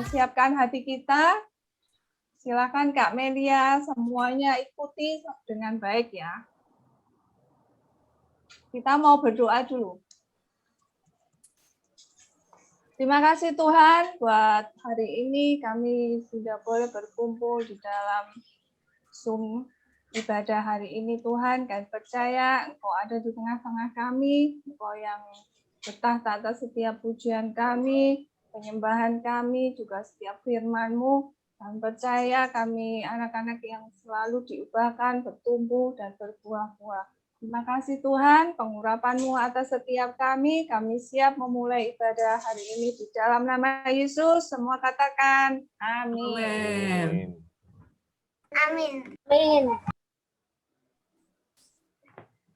mempersiapkan hati kita. Silakan Kak Melia, semuanya ikuti dengan baik ya. Kita mau berdoa dulu. Terima kasih Tuhan buat hari ini kami sudah boleh berkumpul di dalam Zoom ibadah hari ini Tuhan. Kami percaya Engkau ada di tengah-tengah kami, Engkau yang bertahta atas setiap pujian kami, penyembahan kami, juga setiap firman-Mu. Kami percaya kami anak-anak yang selalu diubahkan, bertumbuh, dan berbuah-buah. Terima kasih Tuhan, pengurapan-Mu atas setiap kami. Kami siap memulai ibadah hari ini di dalam nama Yesus. Semua katakan amin. Amin. Amin.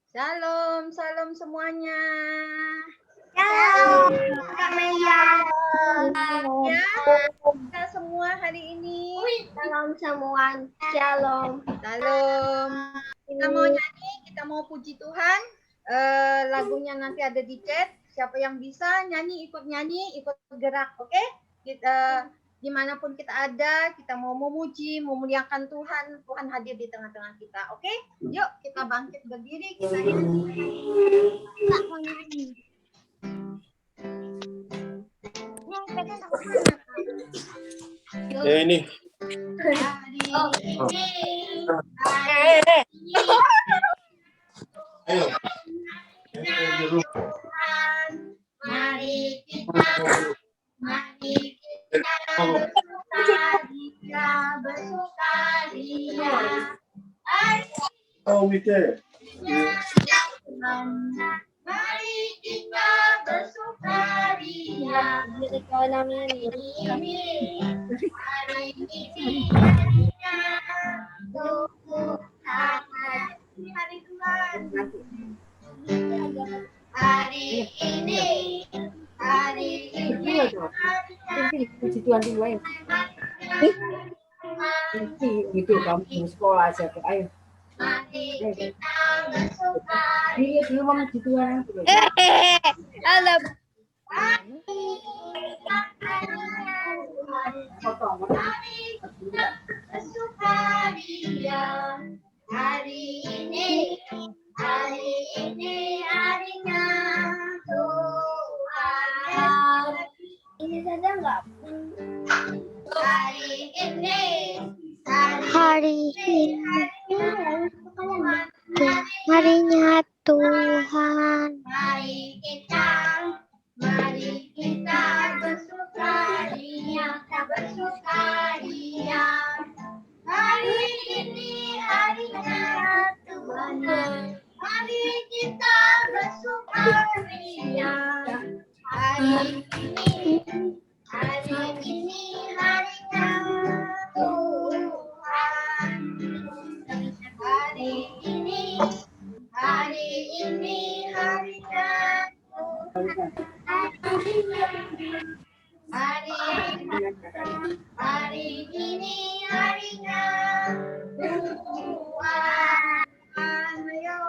Shalom, shalom semuanya. Shalom. Kamelia. Ya, kita semua hari ini. Shalom semua. Shalom. Shalom. Kita mau nyanyi, kita mau puji Tuhan. Lagunya nanti ada di chat. Siapa yang bisa nyanyi, ikut gerak, oke? Kita dimanapun kita ada, kita mau memuji, memuliakan Tuhan. Tuhan hadir di tengah-tengah kita, oke? Yuk kita bangkit berdiri, kita nyanyi. Ini. Mari kita bersukaria. Oh, Mite. Mari kita bersukaria. Hari ini hari Tuhan. Hari ini Puji Tuhan dulu ya. Itu kamu di sekolah aja. Ayo. mari kita bersukaria. Iya dulu mau puji Tuhan. Halo. Mari kita bersukaria. Hari ini harinya Tuhan. Ini saja enggak? Hari ini harinya Tuhan. Mari kita bersukaria. Hari ini harinya Tuhan. Mari kita bersukaria. Hari ini harinya Tuhan. Hari ini harinya Tuhan. Hari ini harinya Tuhan. Ayo.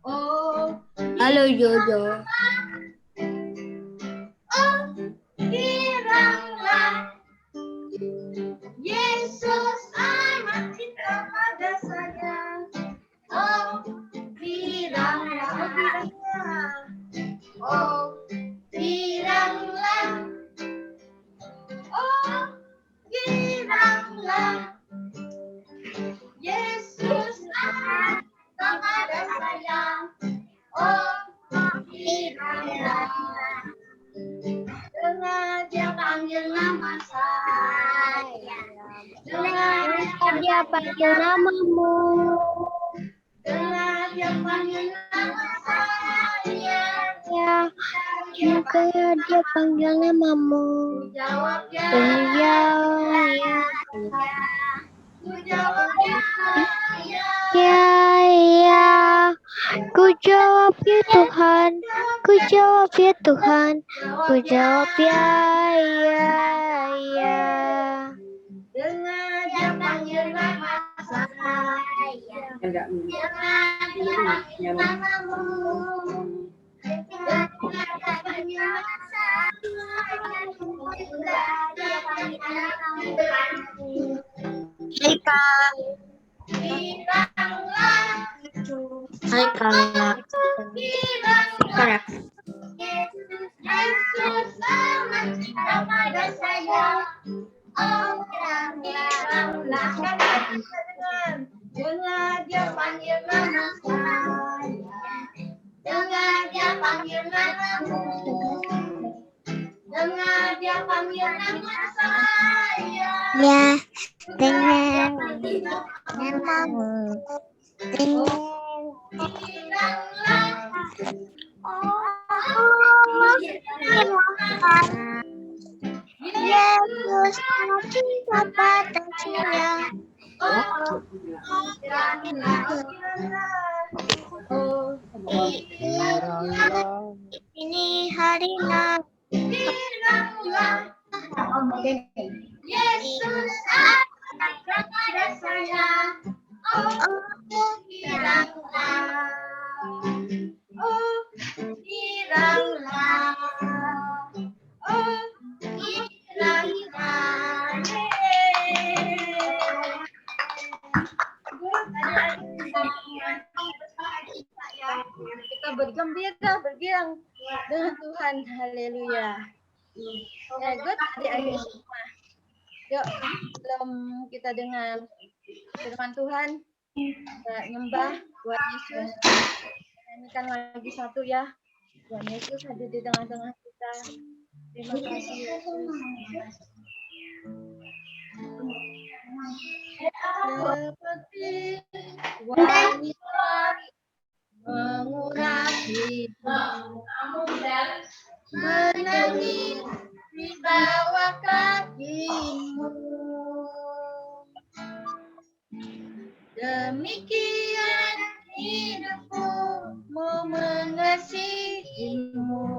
Oh, Halo Jojo. oh, bilanglah Yesus amat cinta pada saya. Oh, bilanglah. Oh, bilanglah. Oh, bilanglah Yesus amat cinta pada saya. Oh, bilanglah. Dengar dia panggil nama saya. Dengar dia panggil namamu. Dengar dia panggil nama saya. Ya, juga dia panggil namamu. Jawab ya. Ku jawab ya. Ya. Ku jawab ya Tuhan. Ku jawab ya Tuhan. Ku jawab ya. Dengar dia panggil nama saya. Enggak. Dengar dia panggil namamu. Dengar dia panggil Hai Kak. Hai Kak. Kak. Yesus amat cinta pada saya. Oh, dengar dia panggil nama saya. Dengar dia panggil namamu. Dengar dia panggil nama saya. Ya, dengar namamu. Dengar. Yesus cinta pada saya. Ini hari Yesus pada saya. Oh, hilanglah. Oh, hilanglah. Oh, hilanglah. Kita bergembira, bergiang dengan Tuhan. Haleluya. Ya, good adik-adik semua. Yuk, sebelum kita dengar firman Tuhan, kita nyembah buat Yesus. Nyanyikan lagi satu ya. Tuhan Yesus hadir di tengah-tengah kita. Terima kasih Yesus. Seperti wanita mengurapi menangis di bawah kakimu. Demikian hidupku mau mengasihimu.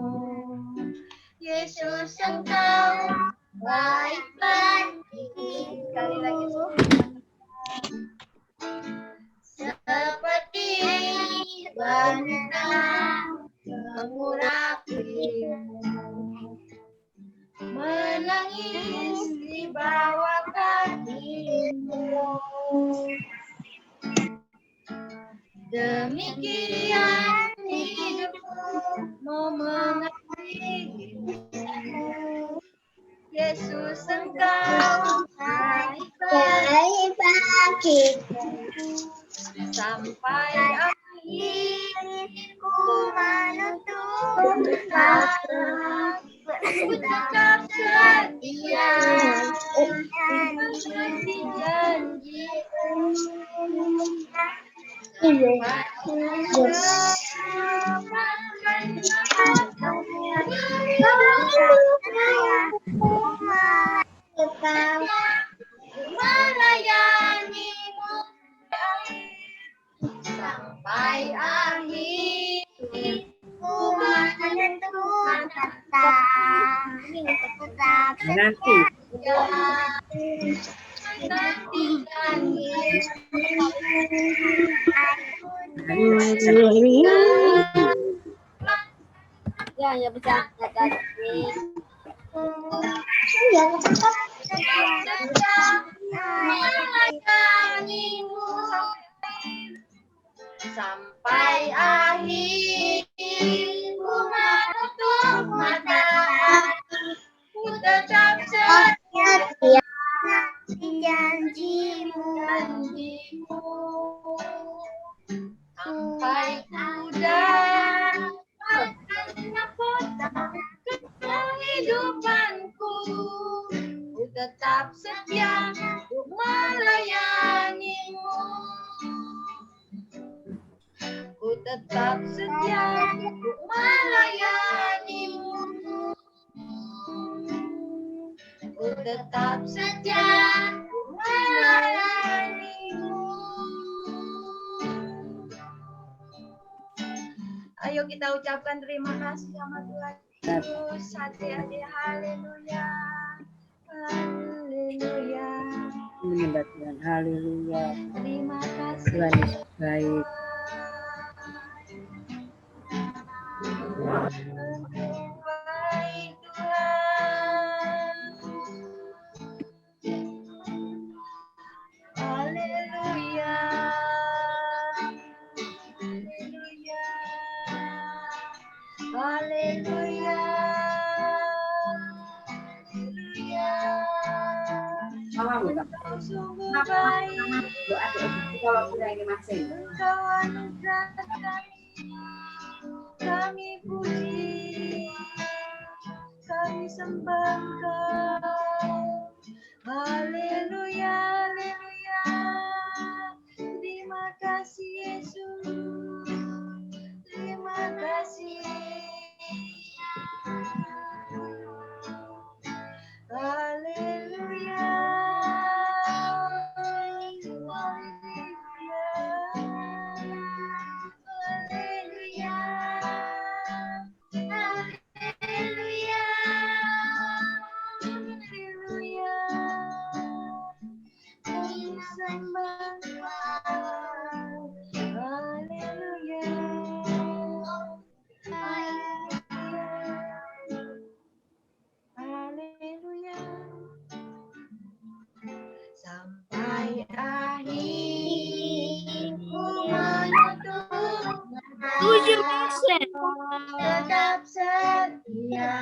Yesus engkau baik bagi. Sekali lagi Bu. Seperti wanita mengurapimu, menangis di bawah kakimu. Demikian hidupku mau mengasihimu. Yesus engkau baik bagiku. Sampai akhirku menutup mata, ku tetap setia seperti janjimu. Melayanimu sampai akhir ku menentukan kata tetap Nanti. Ya bisa tadi. melayanimu sampai akhir ku menutup mata, ku tetap setia janjimu sampai ku dapatkan mahkota kehidupanku, ku tetap setia untuk melayanimu, ku tetap setia untuk melayanimu, ku tetap setia untuk melayanimu. Ayo kita ucapkan terima kasih sama Tuhan Yesus. Hati-hati, haleluya. Haleluya. Menyembah Tuhan. Haleluya. Terima kasih. Tuhan Yesus baik. Engkau Haleluya. Haleluya. Engkau sungguh baik. Kalau sudah ini masih. Engkau anugerah kami puji, kami sembah Engkau. Haleluya, haleluya. Terima kasih Yesus. Terima kasih. Haleluya. Haleluya. Haleluya. Haleluya. Kami sembah Engkau. Haleluya. Haleluya. Sampai akhir ku menutup mata, tetap setia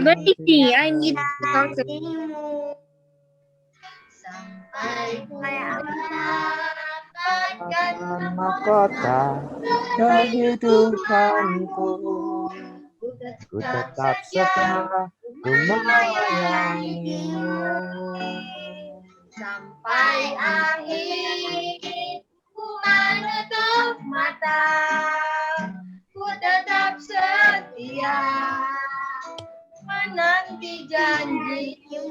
Berarti I need menantimu sampai ku mendapatkan mahkota kehidupanku. Ku tetap setia melayanimu sampai akhir ku menutup mata, ku tetap setia menanti janjimu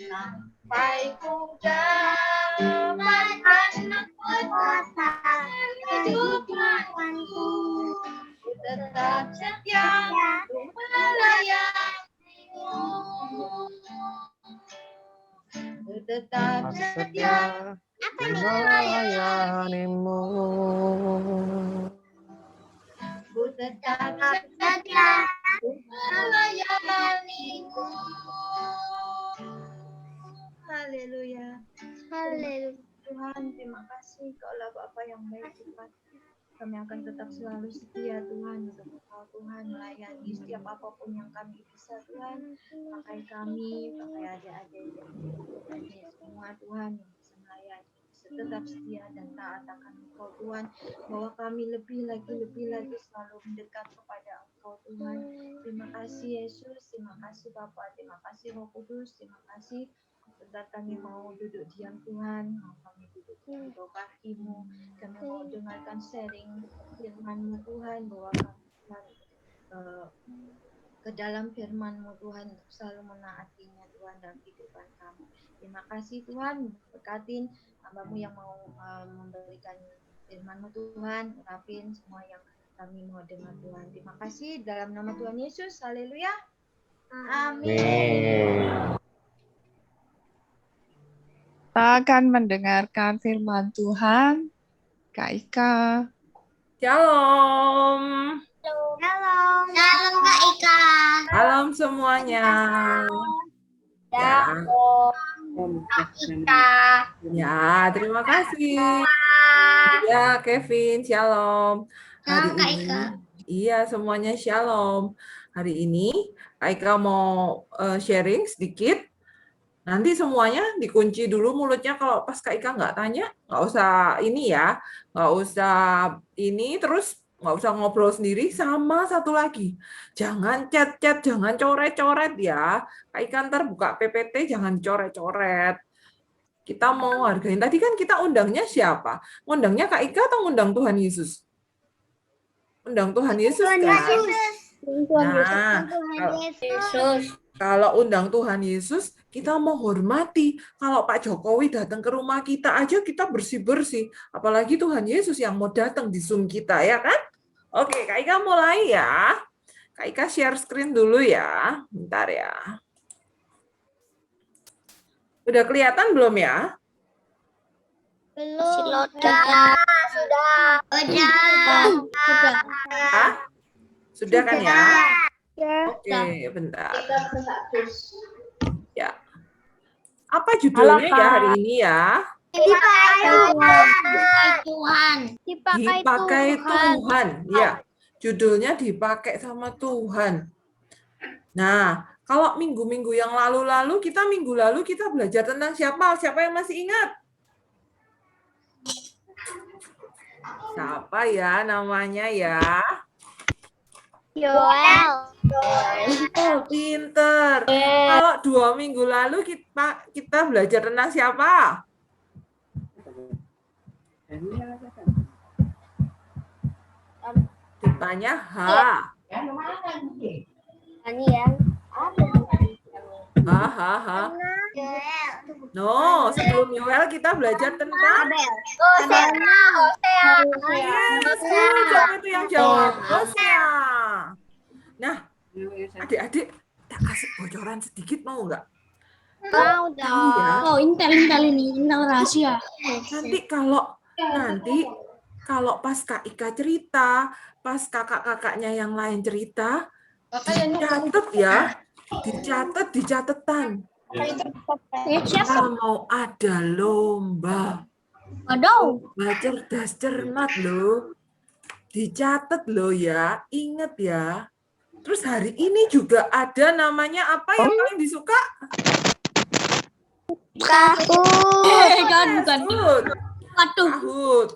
sampai ku dapatkan mahkota kehidupanku. Ku tetap setia untuk melayanimu. Ku tetap setia melayanimu. Ku tetap setia untuk melayanimu. Haleluya. Haleluya. Tuhan, terima kasih Kaulah Bapa yang baik Tuhan. Kami akan tetap selalu setia Tuhan untuk Engkau Tuhan, melayani setiap apapun yang kami bisa Tuhan. Pakai kami, pakai adik-adik semua Tuhan yang bisa melayani, bisa tetap setia dan taat akan Engkau Tuhan. Bahwa kami lebih lagi selalu mendekat kepada Engkau Tuhan. Terima kasih Yesus, terima kasih Bapa, terima kasih Roh Kudus, terima kasih. Sebentar kami mau duduk diam Tuhan, mau kami duduk di bawah kaki-Mu, kami mau dengarkan sharing firman-Mu Tuhan, bahwa kami Tuhan ke dalam firman-Mu Tuhan, untuk selalu menaatinya Tuhan dalam kehidupan kami. Terima kasih Tuhan, berkatin hamba-Mu yang mau memberikan firman-Mu Tuhan, urapi semua yang kami mau dengar Tuhan. Terima kasih dalam nama Tuhan Yesus, haleluya. Amin. Kita akan mendengarkan firman Tuhan. Kak Ika. Shalom. Shalom Kak Ika. Salam semuanya. Ya, ya, terima kasih. Ya, Kevin, shalom. Hari Kak ini, Ika. iya semuanya shalom. Hari ini Kak Ika mau sharing sedikit. Nanti semuanya dikunci dulu mulutnya kalau pas Kak Ika nggak tanya, nggak usah ini ya, nggak usah ini, terus nggak usah ngobrol sendiri. Sama satu lagi, jangan chat-chat, jangan coret-coret ya. Kak Ika ntar buka PPT, jangan coret-coret. Kita mau hargain. Tadi kan kita undangnya siapa? Undangnya Kak Ika atau undang Tuhan Yesus? Undang Tuhan Yesus kan? Nah, kalau undang Tuhan Yesus, kita mau hormati. Kalau Pak Jokowi datang ke rumah kita aja, kita bersih-bersih. Apalagi Tuhan Yesus yang mau datang di Zoom kita, ya kan? Oke, Kak Ika mulai ya. Kak Ika share screen dulu ya. Bentar ya. Udah kelihatan belum ya? Belum. Sudah. Ah? Sudah kan ya? Oke, bentar. Ya. Apa judulnya ya hari ini ya? Tuhan. Dipakai Tuhan. Ya, judulnya dipakai sama Tuhan. Nah, kalau minggu-minggu yang lalu-lalu, minggu lalu kita belajar tentang siapa? Siapa yang masih ingat? Siapa ya namanya ya? Yoel. Oh, pinter. Kalau 2 minggu lalu kita belajar tentang siapa? Ditanya H. Daniel. H. No, sebelum Yoel kita belajar tentang Yes, siapa itu yang jawab? Hosea. Nah, adik-adik, tak kasih bocoran sedikit mau nggak? Mau dong. Ya. Oh, intel ini, intel rahasia. Nanti kalau pas Kak Ika cerita, pas kakak-kakaknya yang lain cerita, dicatat ya, di catatan. Kita mau ada lomba. Waduh. Lomba cerdas cermat loh. Dicatat loh ya, inget ya. Terus hari ini juga ada namanya apa yang paling disuka? Bukan. Kahut. Aduh, Kahut.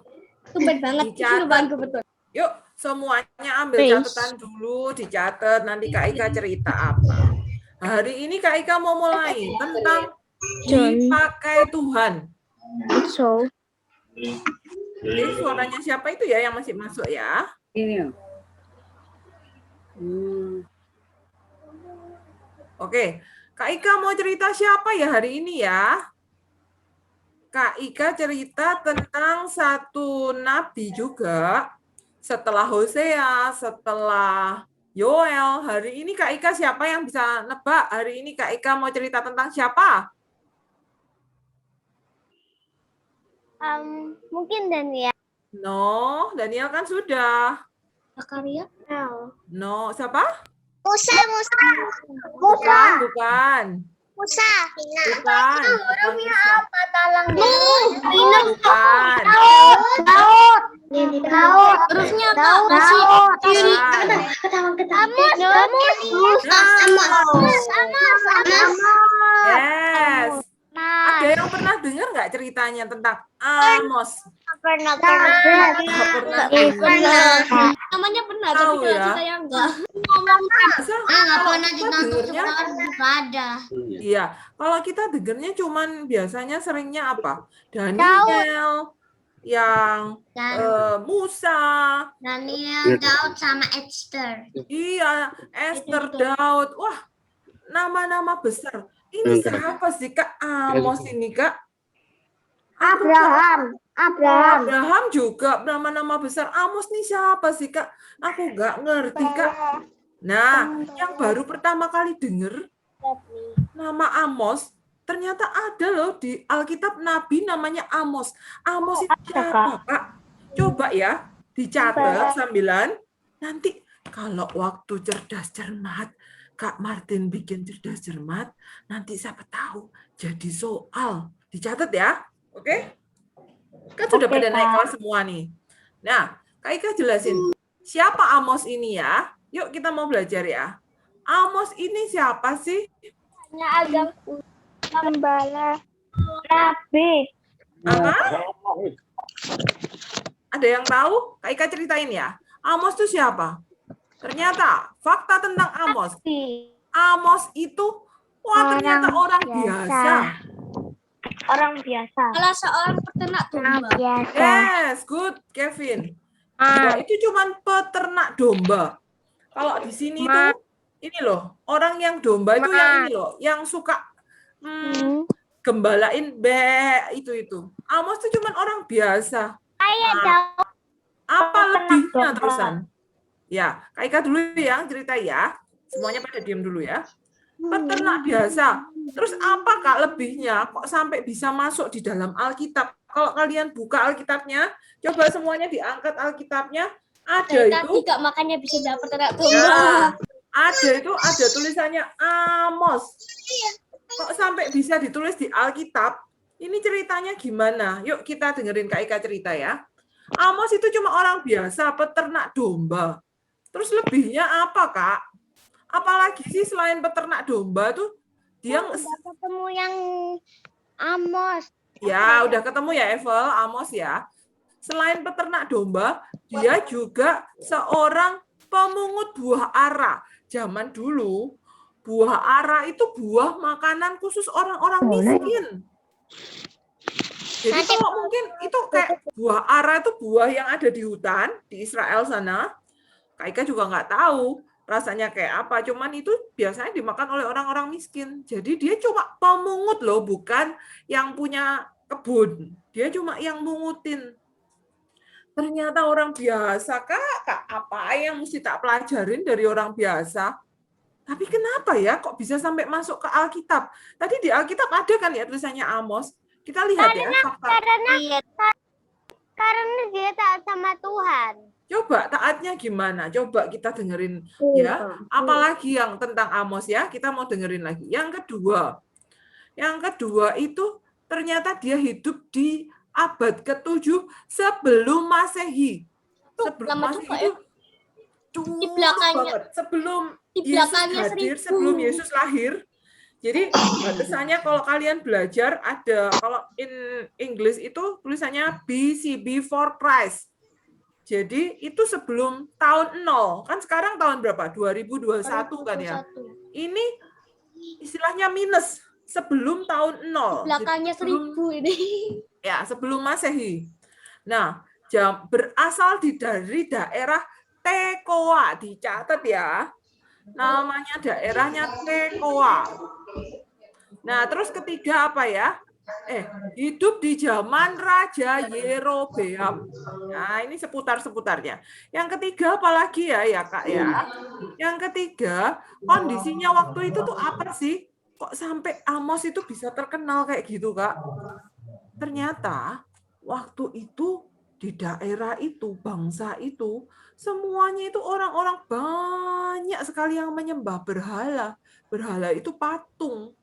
tumben banget. Dicatat. Lupaanku betul. Yuk, semuanya ambil catatan dulu, dicatat. Nanti Kak Ika cerita apa. Hari ini Kak Ika mau mulai tentang dipakai Tuhan. So. Oke, suaranya siapa itu ya yang masih masuk ya? Oke, Kak Ika mau cerita siapa ya hari ini ya? Kak Ika cerita tentang satu nabi juga. Setelah Hosea, setelah Yoel. Hari ini Kak Ika siapa yang bisa nebak? Hari ini Kak Ika mau cerita tentang siapa? Mungkin Daniel. No, Daniel kan sudah. Zakaria. No, siapa? Musa. Bukan. Bukan. Musa. Bukan. Talang Bukan. Daud. Hurufnya Kak, kasih. Yes. Ada yang pernah dengar nggak ceritanya tentang Amos? Pernah. Namanya pernah, Tahu tapi kalau ya? saya enggak. Masa kalau pernah kita dengernya, ada. iya. Kalau kita dengernya cuman biasanya seringnya apa? Daniel, yang Musa, Daniel, Daud, sama Esther. iya, Esther, Daud. Wah, nama-nama besar. Ini siapa sih Kak? Amos ini Kak? Abraham. Abraham juga nama-nama besar. Amos nih siapa sih Kak? Aku nggak ngerti Kak. Nah, yang baru pertama kali denger nama Amos, ternyata ada loh di Alkitab Nabi namanya Amos. Amos itu siapa Kak? Coba ya, dicatat sambilan. Nanti kalau waktu cerdas cermat, Kak Martin bikin cerdas cermat, nanti siapa tahu jadi soal. Dicatat ya, oke? Kan sudah pada naik kelas semua nih. Nah, Kak Ika jelasin, siapa Amos ini ya? Yuk kita mau belajar ya. Amos ini siapa sih? Agam Gembala. Nabi. Apa? Ada yang tahu? Kak Ika ceritain ya. Amos itu siapa? Ternyata fakta tentang Amos. Amos itu ternyata orang biasa. Orang biasa. Salah seorang peternak domba. Biasa. Yes, good, Kevin. Dia itu cuman peternak domba. Kalau di sini tuh ini loh, orang yang domba itu yang ini loh, yang suka gembalain itu. Amos itu cuman orang biasa. Apa lebihnya terusan? Ya, Kak Ika dulu yang cerita ya. Semuanya pada diam dulu ya. Peternak biasa. Terus apa Kak lebihnya? Kok sampai bisa masuk di dalam Alkitab? Kalau kalian buka Alkitabnya, coba semuanya diangkat Alkitabnya. Ada itu. Kak, makanya bisa dapat peternak domba. Ya, ada tulisannya Amos. Kok sampai bisa ditulis di Alkitab? Ini ceritanya gimana? Yuk kita dengerin Kak Ika cerita ya. Amos itu cuma orang biasa, peternak domba. Terus lebihnya apa, Kak? Apalagi sih selain peternak domba tuh dia Udah ketemu yang Amos. ya udah ketemu ya Evel, Amos ya. Selain peternak domba, dia juga seorang pemungut buah ara. Zaman dulu buah ara itu buah makanan khusus orang-orang miskin. Jadi kalau mungkin itu kayak buah ara itu buah yang ada di hutan di Israel sana. Kak Ika juga nggak tahu rasanya kayak apa. Cuman itu biasanya dimakan oleh orang-orang miskin. Jadi dia cuma pemungut loh, bukan yang punya kebun. Dia cuma yang mungutin. Ternyata orang biasa, Kak, apa yang mesti tak pelajarin dari orang biasa? Tapi kenapa ya kok bisa sampai masuk ke Alkitab? Tadi di Alkitab ada kan ya tulisannya Amos. Kita lihat ya. Karena dia taat sama Tuhan. Coba taatnya gimana? Coba kita dengerin ya. Apalagi yang tentang Amos ya, kita mau dengerin lagi. Yang kedua itu ternyata dia hidup di abad ke-7 sebelum Masehi. Sebelum lama Masehi juga itu Di belakangnya- banget. Sebelum di Yesus belakangnya hadir, 1000. sebelum Yesus lahir. Jadi batasannya kalau kalian belajar ada, kalau in English itu tulisannya BC, before Christ. Jadi itu sebelum tahun 0. Kan sekarang tahun berapa? 2021 kan ya. Ini istilahnya minus sebelum tahun 0. Belakangnya Jadi sebelum- 1000 ini. Ya, sebelum Masehi. Nah, berasal dari daerah Tekoa, dicatat ya. Namanya daerahnya Tekoa. Nah, terus ketiga apa ya? Hidup di zaman Raja Yerobeam. Nah, ini seputar-seputarnya. Yang ketiga apalagi ya Kak ya? Yang ketiga, kondisinya waktu itu tuh apa sih? Kok sampai Amos itu bisa terkenal kayak gitu, Kak? Ternyata waktu itu di daerah itu, bangsa itu, semuanya itu orang-orang banyak sekali yang menyembah berhala. Berhala itu patung.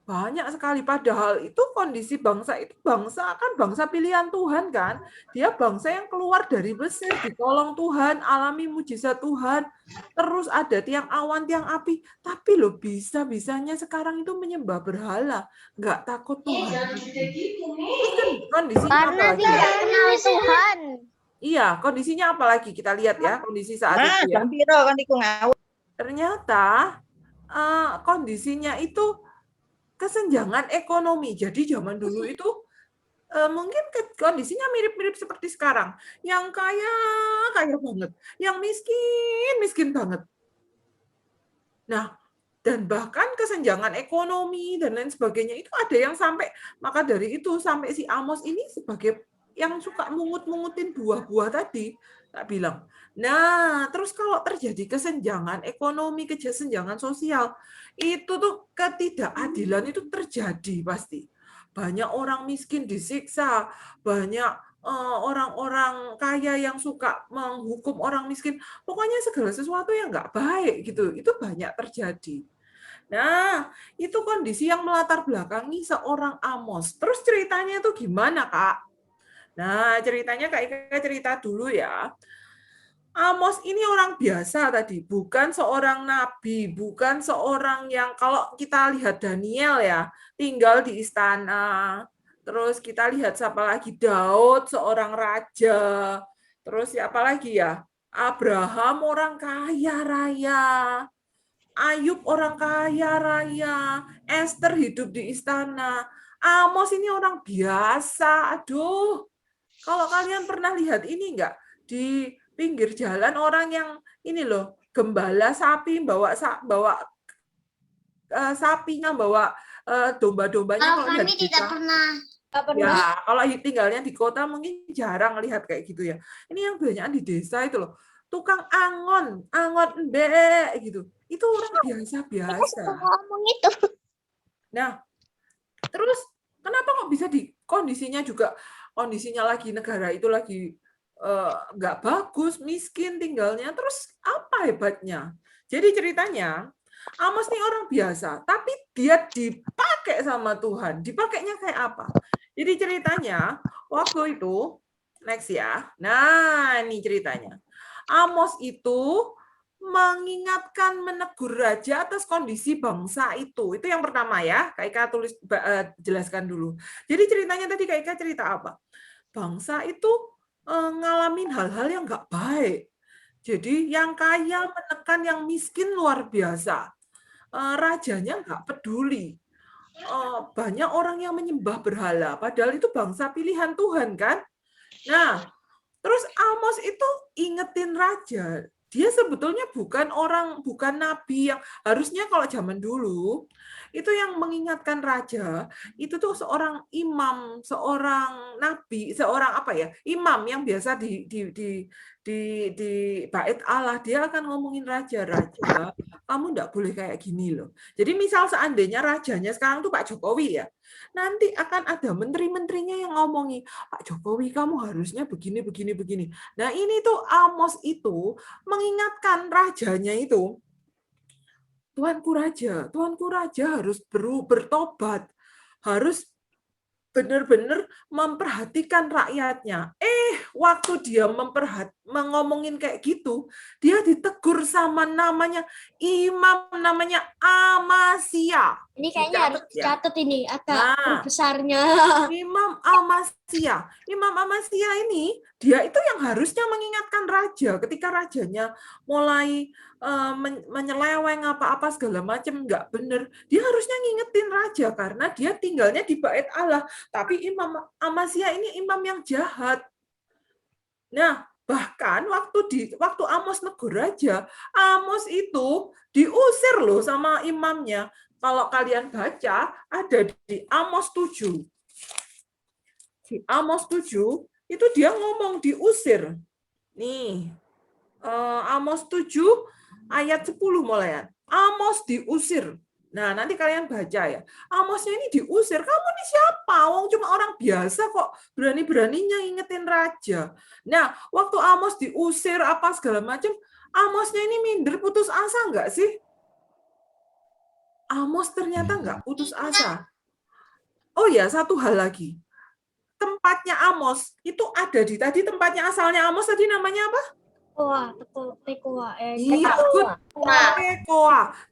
Banyak sekali. Padahal itu kondisi bangsa itu, bangsa kan bangsa pilihan Tuhan kan. Dia bangsa yang keluar dari Mesir, ditolong Tuhan, alami mujizat Tuhan. Terus ada tiang awan, tiang api. Tapi loh bisa-bisanya sekarang itu menyembah berhala. Nggak takut Tuhan. Terus kan kondisinya apa Karena lagi? tidak kenal Tuhan. Iya, kondisinya apa lagi? Kita lihat ya kondisi saat itu ya. Ternyata kondisinya itu kesenjangan ekonomi. Jadi zaman dulu itu mungkin kondisinya mirip-mirip seperti sekarang. Yang kaya banget, yang miskin banget. Nah, dan bahkan kesenjangan ekonomi dan lain sebagainya itu ada yang sampai, maka dari itu sampai si Amos ini sebagai yang suka mungut-mungutin buah-buah tadi, tak bilang. Nah, terus kalau terjadi kesenjangan ekonomi, kesenjangan sosial, itu tuh ketidakadilan itu terjadi pasti. Banyak orang miskin disiksa, banyak orang-orang kaya yang suka menghukum orang miskin. Pokoknya segala sesuatu yang nggak baik gitu, itu banyak terjadi. Nah, itu kondisi yang melatar belakangi seorang Amos. Terus ceritanya itu gimana, Kak? Nah, ceritanya Kak Ika cerita dulu ya. Amos ini orang biasa tadi, bukan seorang nabi, bukan seorang yang, kalau kita lihat Daniel ya, tinggal di istana. Terus kita lihat siapa lagi, Daud seorang raja. Terus siapa lagi ya? Abraham orang kaya raya. Ayub orang kaya raya. Esther hidup di istana. Amos ini orang biasa. Aduh, kalau kalian pernah lihat ini enggak? Di pinggir jalan orang yang ini loh, gembala sapi bawa sapinya, bawa domba-dombanya. Kalau Kalau lihat kami di tidak desa, pernah. ya kalau tinggalnya di kota mungkin jarang lihat kayak gitu ya. Ini yang banyak di desa itu loh, tukang angon embe gitu. Itu orang biasa-biasa. Ngomong itu. Nah, terus kenapa kok bisa di kondisinya lagi negara itu lagi nggak bagus, miskin tinggalnya, terus apa hebatnya? Jadi ceritanya, Amos ini orang biasa, tapi dia dipakai sama Tuhan. Dipakainya kayak apa? Jadi ceritanya, waktu itu Next ya. Nah, ini ceritanya. Amos itu mengingatkan, menegur raja atas kondisi bangsa itu. Itu yang pertama ya. Kak Ika jelaskan dulu. Jadi ceritanya tadi Kak Ika cerita apa? Bangsa itu ngalamin hal-hal yang nggak baik. Jadi yang kaya menekan yang miskin luar biasa. Rajanya nggak peduli. Banyak orang yang menyembah berhala. Padahal itu bangsa pilihan Tuhan kan? Nah, terus Amos itu ingetin raja. Dia sebetulnya bukan nabi yang harusnya kalau zaman dulu itu yang mengingatkan raja itu tuh seorang imam, seorang nabi, seorang apa ya, imam yang biasa di bait Allah. Dia akan ngomongin raja, kamu enggak boleh kayak gini loh. Jadi misal seandainya rajanya sekarang tuh Pak Jokowi ya, nanti akan ada menteri-menterinya yang ngomongi, Pak Jokowi kamu harusnya begini, begini, begini. Nah ini tuh Amos itu mengingatkan rajanya itu, Tuanku Raja harus bertobat, harus benar-benar memperhatikan rakyatnya. Waktu dia ngomongin kayak gitu, dia ditegur sama namanya imam, namanya Amasya. Ini kayaknya harus dicatat ini agak Nah, besarnya. Imam Amasya. Imam Amasya ini, dia itu yang harusnya mengingatkan raja ketika rajanya mulai menyeleweng apa-apa segala macam nggak benar. Dia harusnya ngingetin raja karena dia tinggalnya di bait Allah. Tapi Imam Amasya ini imam yang jahat. Nah, bahkan waktu Amos negur raja, Amos itu diusir loh sama imamnya. Kalau kalian baca, ada di Amos 7. Di Amos 7, itu dia ngomong diusir. Nih, Amos 7 ayat 10 mulai. Amos diusir. Nah, nanti kalian baca ya. Amosnya ini diusir. Kamu ini siapa? Wong cuma orang biasa kok berani-beraninya ingetin raja. Nah, waktu Amos diusir apa segala macam, Amosnya ini minder, putus asa nggak sih? Amos ternyata nggak putus asa. Oh ya, satu hal lagi. Tempatnya Amos itu ada di tadi tempatnya asalnya Amos tadi namanya apa? Tekoa. Iya,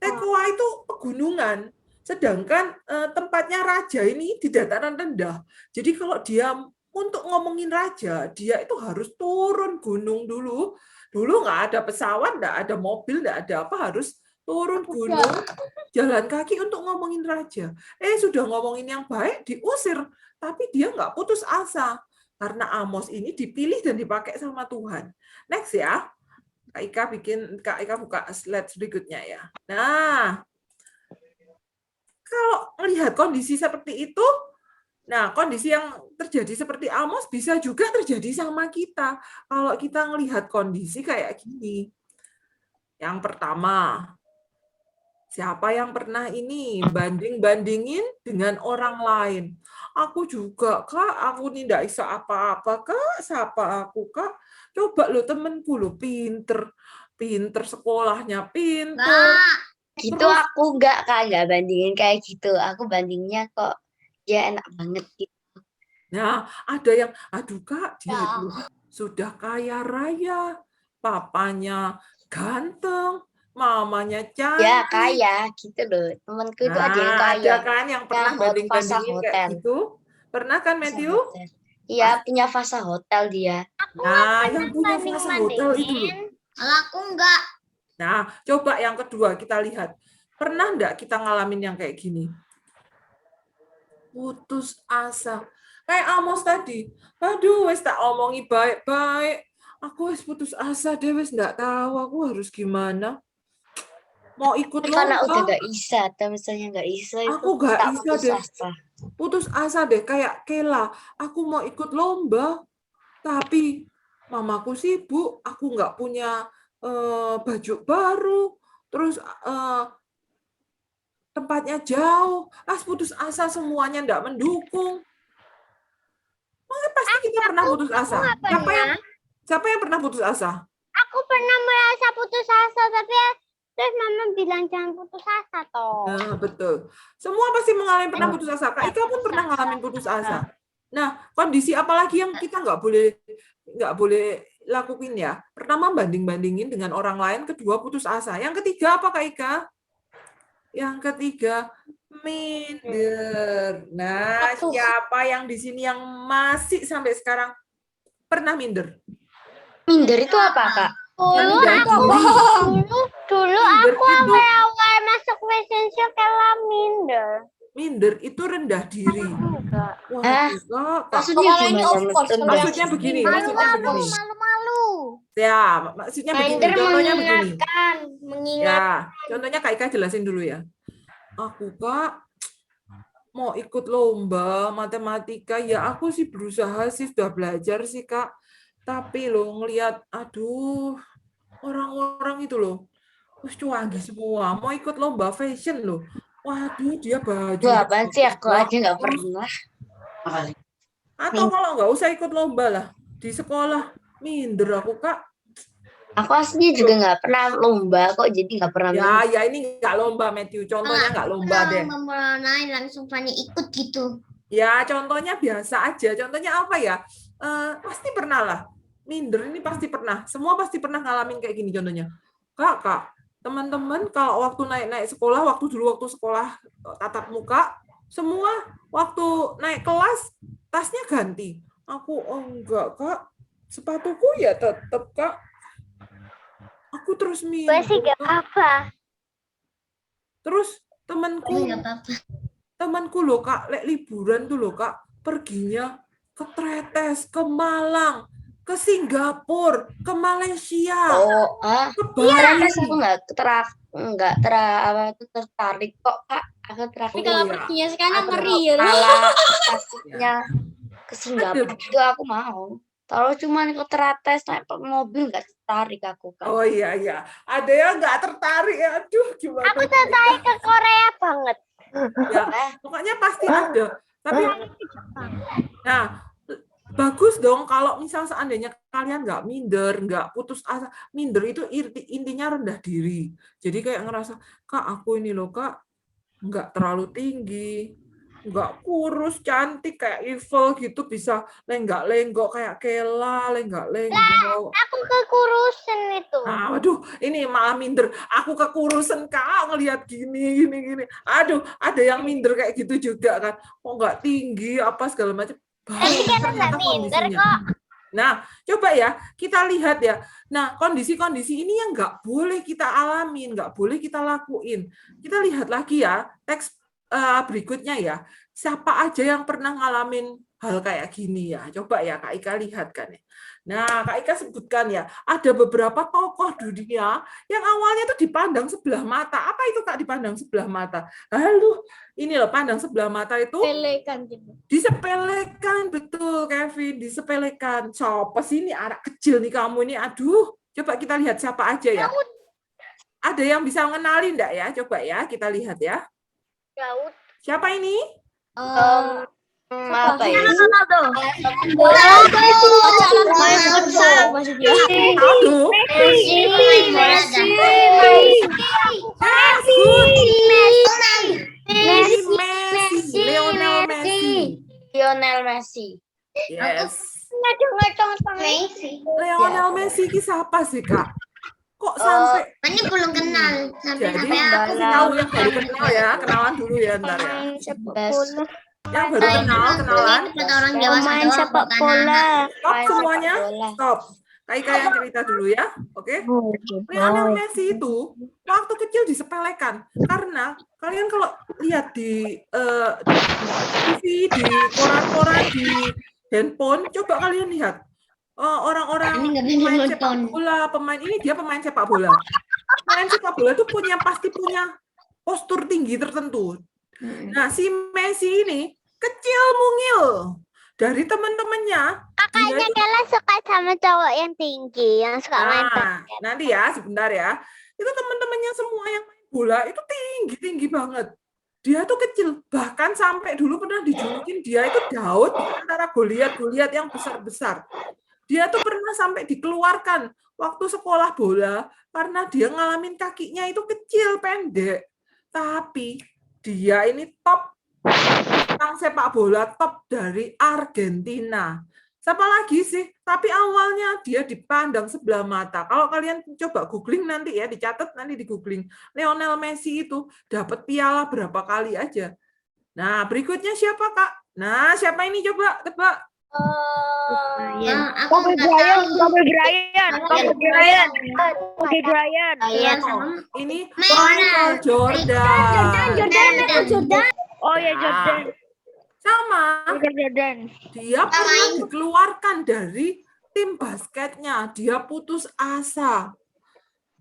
Tekoa itu pegunungan. Sedangkan tempatnya raja ini di dataran rendah. Jadi kalau dia untuk ngomongin raja, dia itu harus turun gunung dulu. Dulu nggak ada pesawat, nggak ada mobil, nggak ada apa, harus turun gunung, jalan kaki untuk ngomongin raja. Sudah ngomongin yang baik, diusir. Tapi dia nggak putus asa. Karena Amos ini dipilih dan dipakai sama Tuhan. Next ya. Kak Ika buka slide berikutnya ya. Nah, kalau melihat kondisi seperti itu, nah kondisi yang terjadi seperti Amos bisa juga terjadi sama kita. Kalau kita melihat kondisi kayak gini. Yang pertama, siapa yang pernah ini banding-bandingin dengan orang lain? Aku juga, Kak, aku ini tidak bisa apa-apa, Kak, siapa aku, Kak? Coba lo temenku lo pinter sekolahnya pinter. Gitu Terus, aku nggak bandingin kayak gitu. Aku bandingnya kok dia enak banget gitu. nah, ada yang, aduh Kak, dia itu sudah kaya raya, papanya ganteng, mamanya cantik. Ya kaya gitu loh. Temanku itu ada yang kaya. Ada kan yang pernah Yang banding-bandingin hotel. kayak gitu? Pernah kan, Matthew? Iya, punya fasa hotel dia. Nah, yang punya fasa hotel itu loh. Kalau aku enggak. Nah, coba yang kedua kita lihat. Pernah enggak kita ngalamin yang kayak gini? Putus asa. Kayak Amos tadi. Aduh, wes tak omongi baik-baik. Aku wes putus asa deh, wes enggak tahu aku harus gimana. Mau ikut Karena lomba. udah nggak bisa, atau misalnya nggak bisa itu Aku nggak tak bisa putus deh. asa. Putus asa deh, kayak Kela. Aku mau ikut lomba, tapi mamaku sibuk, aku nggak punya baju baru, terus tempatnya jauh, putus asa semuanya nggak mendukung. Maka pasti kita pernah putus asa. Siapa yang pernah putus asa? Aku pernah merasa putus asa, tapi terus mama bilang jangan putus asa toh. Nah, betul. Semua pasti mengalami pernah putus asa. Kak Ika pun pernah ngalamin putus asa. Nah, kondisi apalagi yang kita nggak boleh lakuin ya. Pertama, banding-bandingin dengan orang lain. Kedua, putus asa. Yang ketiga apa, Kak Ika? Yang ketiga, minder. Nah, siapa yang di sini yang masih sampai sekarang pernah minder? Minder itu apa, Kak? Dulu Rendah aku, diri. dulu Minder aku itu, awal masuk relationship kalah minder. minder itu rendah diri. Enggak. Wah, Hah? Kak. Maksudnya gimana? Maksudnya begini, maksudnya begini. Malu-malu. Ya, maksudnya begini. Minder Contohnya begini. mengingat. Ya, contohnya Kak Ika jelasin dulu ya. Aku, Kak, mau ikut lomba matematika, ya aku sih berusaha sih, sudah belajar sih, Kak. Tapi loh, ngelihat, aduh, orang-orang itu loh, wis cuangi semua, mau ikut lomba fashion loh. Waduh, dia baju. Gua apaan sih? Aku aja nggak pernah. Atau kalau nggak usah ikut lomba lah, di sekolah, minder aku, Kak. Aku aslinya juga nggak pernah lomba kok, jadi nggak pernah. Ya ini nggak lomba, Matthew. Contohnya nggak lomba deh. Memulai langsung Fanny ikut gitu. Ya, contohnya biasa aja. Contohnya apa ya? Pasti pernah lah. Minder ini pasti pernah. Semua pasti pernah ngalamin kayak gini contohnya. Kak, teman-teman kalau waktu naik sekolah, waktu sekolah tatap muka, semua waktu naik kelas, tasnya ganti. Aku, oh enggak, Kak. Sepatuku ya tetap, Kak. Aku terus Gue minder. sih gak apa-apa. Terus temanku loh, Kak, liburan tuh loh, Kak, perginya ke Tretes, ke Malang, ke Singapura, ke Malaysia, ke Bali. Aku nggak tertarik kok, Kak. Aku tertarik kalau perginya sekarang malah pastinya ke Singapura itu aku mau. Kalau cuma ke Tretes naik mobil nggak tertarik aku, Kak. Oh iya, ada yang nggak tertarik ya. Aduh, gimana? Aku tertarik ke Korea banget. Ya, pokoknya pasti ada. Tapi, nah, bagus dong kalau misal seandainya kalian nggak minder, nggak putus asa. Minder itu intinya rendah diri. Jadi kayak ngerasa, Kak, aku ini loh, Kak, nggak terlalu tinggi, nggak kurus, cantik kayak Evil gitu, bisa lenggak-lenggok kayak Kela, lenggak-lenggok. Aku kekurusan itu. Nah, waduh, ini malah minder. Aku kekurusan, Kak, ngelihat gini. Aduh, ada yang minder kayak gitu juga kan. Kok nggak tinggi, apa segala macam. Tapi kan nggak minder kok. Nah, coba ya, kita lihat ya. Nah, kondisi-kondisi ini yang nggak boleh kita alamin, nggak boleh kita lakuin. Kita lihat lagi ya, teks berikutnya ya. Siapa aja yang pernah ngalamin hal kayak gini ya? Coba ya, Kak Ika lihat kan ya. Nah, Kak Ika sebutkan ya, ada beberapa tokoh dunia yang awalnya tuh dipandang sebelah mata. Apa itu, Kak, dipandang sebelah mata? Lalu, ini loh, pandang sebelah mata itu disepelekan, betul, Kevin, disepelekan. Siapa sih ini anak kecil nih kamu ini? Aduh, coba kita lihat siapa aja ya. Ada yang bisa mengenali enggak ya? Coba ya, kita lihat ya. Daud. Siapa ini? Apa ya? Aduh. Lionel Messi. Yes. Messi. Lionel Messi ini siapa sih, Kak? Kok sampai Ini belum kenal. jadi aku tahu yang baru kenal ya, kenalan dulu ya ntar ya. Yang baru kenalan. Orang dewasa Pemain sepak bola. Stop semuanya, stop. Kak Ika yang cerita dulu ya, oke? Lionel Messi itu waktu kecil disepelekan karena kalian kalau lihat di TV, di koran-koran, di handphone, coba kalian lihat orang-orang pemain sepak bola, pemain sepak bola. Pemain sepak bola itu pasti punya postur tinggi tertentu. Nah, si Messi ini kecil mungil dari teman-temannya. Makanya Kela suka sama cowok yang tinggi, yang suka main basket. Nanti ya, sebentar ya. Itu teman-temannya semua yang main bola itu tinggi banget. Dia tuh kecil, bahkan sampai dulu pernah dijulukin dia itu Daud di antara Goliat yang besar-besar. Dia tuh pernah sampai dikeluarkan waktu sekolah bola karena dia ngalamin kakinya itu kecil, pendek. Tapi dia ini top bintang sepak bola top dari Argentina. Siapa lagi sih? Tapi awalnya dia dipandang sebelah mata. Kalau kalian coba googling nanti ya, dicatat nanti di googling. Lionel Messi itu dapat piala berapa kali aja. Nah, berikutnya siapa, Kak? Nah, siapa ini coba tebak? Kobe Bryant. Ini Michael Jordan. Oh ya Nah, Jordan. sama. Jordan. Dia pernah dikeluarkan dari tim basketnya. Dia putus asa.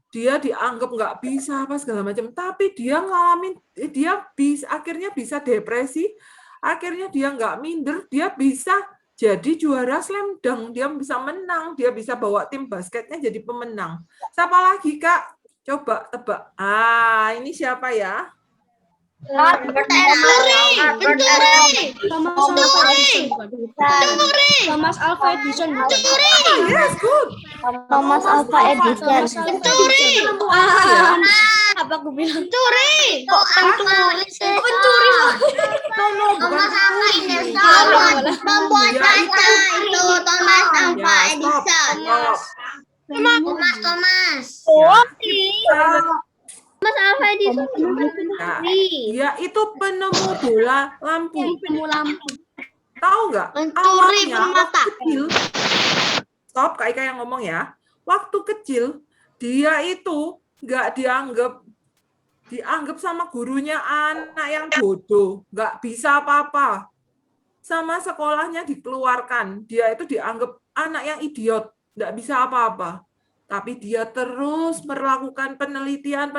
Dia dianggap nggak bisa apa segala macam. Tapi dia akhirnya bisa depresi. Akhirnya dia nggak minder. Dia bisa jadi juara slam dunk. Dia bisa menang. Dia bisa bawa tim basketnya jadi pemenang. Siapa lagi, Kak? Coba tebak. Ah, ini siapa ya? Thomas Alva Edison. Yes, good. Thomas Alva Edison. Ya. Apa aku bilang? Pencuri. Kok Pencuri. Thomas Alva Edison. Membuat Ya, kaca itu Thomas Alva Ya, stop. Edison. Thomas. Thomas Alva Edison. Nah, dia itu penemu bola lampu. Tahu nggak? Pencuri Awalnya permata. waktu kecil, stop, Kak Ika yang ngomong ya. Waktu kecil dia itu nggak dianggap sama gurunya anak yang bodoh, nggak bisa apa-apa. Sama sekolahnya dikeluarkan. Dia itu dianggap anak yang idiot, nggak bisa apa-apa. Tapi dia terus melakukan penelitian.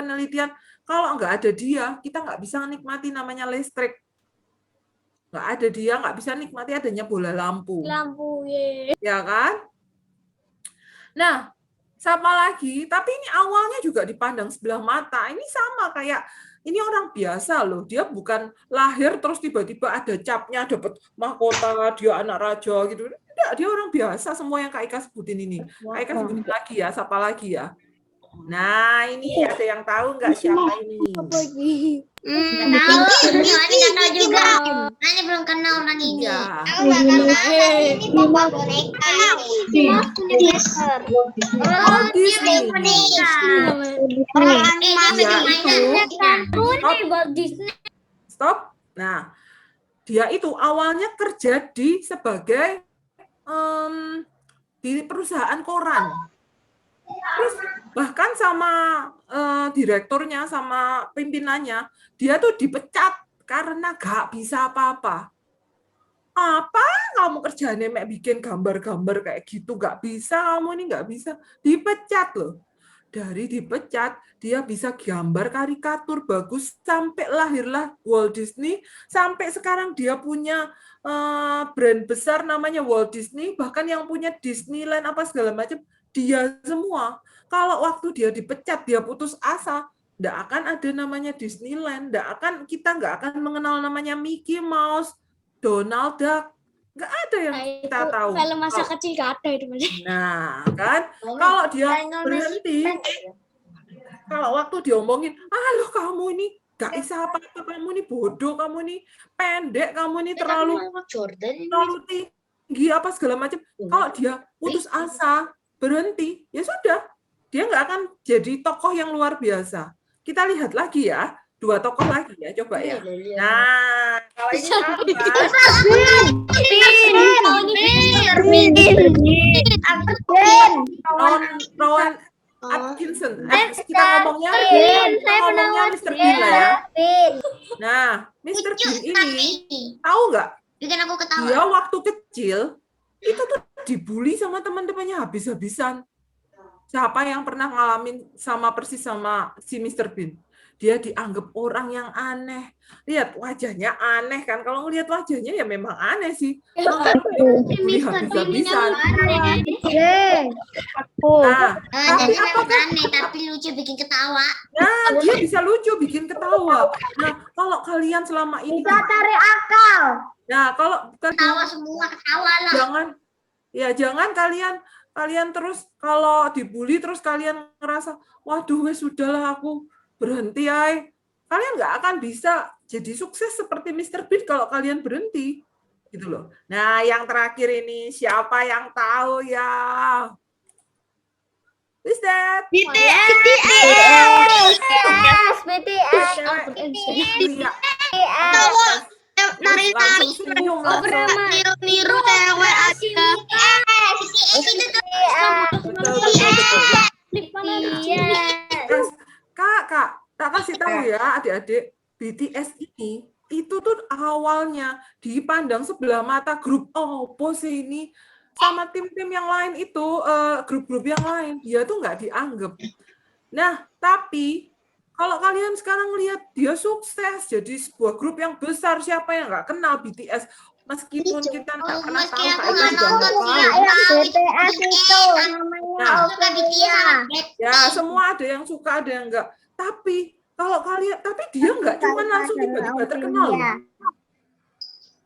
Kalau nggak ada dia, kita nggak bisa nikmati namanya listrik. Nggak ada dia, nggak bisa nikmati adanya bola lampu. Ya kan? Nah, siapa lagi? Tapi ini awalnya juga dipandang sebelah mata. Ini sama kayak, ini orang biasa loh. Dia bukan lahir terus tiba-tiba ada capnya, dapat mahkota, dia anak raja gitu. Tidak, dia orang biasa semua yang Kak Ika sebutin ini. Kak Ika sebutin lagi ya, siapa lagi ya? Nah, ini ada yang tahu nggak siapa ini? Tahu, ini nggak tahu juga. Nani belum kenal orang ini. Ya. Aku nggak kenal. Ini papa boneka. Oh, Disney. dia boneka. Stop. Nah, dia itu awalnya kerja sebagai di perusahaan koran. Terus bahkan sama direkturnya, sama pimpinannya, dia tuh dipecat karena gak bisa apa-apa. Apa kamu kerjanya mek bikin gambar-gambar kayak gitu, gak bisa kamu ini, gak bisa. Dipecat loh. Dari dipecat, dia bisa gambar karikatur bagus, sampai lahirlah Walt Disney, sampai sekarang dia punya brand besar namanya Walt Disney, bahkan yang punya Disneyland apa segala macam, dia semua. Kalau waktu dia dipecat, dia putus asa, nggak akan ada namanya Disneyland, kita nggak akan mengenal namanya Mickey Mouse, Donald Duck, nggak ada yang kita tahu. Film masa kecil gak ada itu. Nah, kan kalau dia berhenti, kalau waktu diomongin, lo kamu ini nggak bisa apa-apa, kamu ini bodoh, kamu ini pendek, kamu ini terlalu tinggi apa segala macam. Kalau dia putus asa, berhenti, ya sudah, dia nggak akan jadi tokoh yang luar biasa. Kita lihat lagi ya, 2 tokoh lagi ya, coba ya. Nah, kalau ini Rowan Atkinson. Kita ngomongnya Mr. Bean lah ya. Nah, Mr. Bean ini, tahu nggak? Bikin aku ketawa. Dia waktu kecil itu tuh dibully sama teman-temannya habis-habisan. Siapa yang pernah ngalamin sama persis sama si Mr. Bean? Dia dianggap orang yang aneh. Lihat wajahnya aneh kan? Kalau ngelihat wajahnya ya memang aneh sih. Dibully habis-habisan. Nah, tapi apakah aneh tapi lucu bikin ketawa. Nah, dia bisa lucu bikin ketawa. Nah, kalau kalian selama ini Cari akal. Nah, kalau Ketawa semua, ketawa lah. jangan kalian terus kalau dibully terus kalian ngerasa, waduh wes sudahlah aku berhenti ay. kalian nggak akan bisa jadi sukses seperti Mr. Bean kalau kalian berhenti. Gitu loh. Nah, yang terakhir ini siapa yang tahu ya? Who's that? BTS. Iya. Nari Langsung senyum langsung. niru cewek aja. Betul, betul, betul. Terus, Kak, tak kasih tahu ya adik-adik, BTS ini itu tuh awalnya dipandang sebelah mata grup opo sih ini sama tim-tim yang lain itu, grup-grup yang lain, dia tuh nggak dianggap. Nah, tapi kalau kalian sekarang lihat dia sukses jadi sebuah grup yang besar, siapa yang nggak kenal BTS? Meskipun kita nggak pernah tahu, Kak Ika juga nggak tahu. BTS itu namanya Nah, Ophelia. ya semua ada yang suka, ada yang enggak. Tapi kalau kalian, tapi dia nggak cuma langsung tiba-tiba terkenal. loh.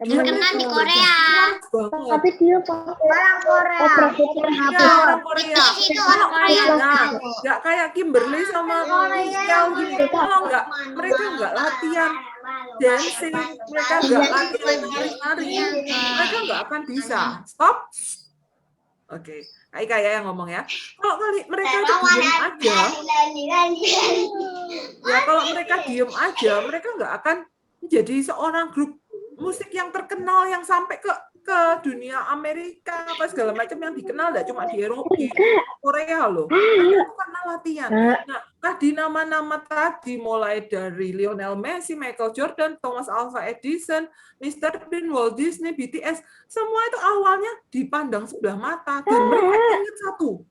Dia Terkenal di Korea. Tapi dia orang Korea. Iya, orang Korea. Itu orang Korea. Nah, nggak kayak Kimberly sama Michelle gini. Kalau nggak, mereka nggak latihan dancing, mereka nggak latihan nari, mereka nggak akan bisa. Stop. Oke, Kak Ika ya yang ngomong ya. Kalau mereka itu diem aja, ya kalau mereka diem aja, mereka nggak akan menjadi seorang grup musik yang terkenal yang sampai ke dunia Amerika apa segala macam yang dikenal tidak cuma di Eropa, di Korea loh. Itu karena latihan. Nah, tadi nama-nama tadi mulai dari Lionel Messi, Michael Jordan, Thomas Alva Edison, Mr. Bean, Walt Disney, BTS, semua itu awalnya dipandang sebelah mata dan mereka ingat satu.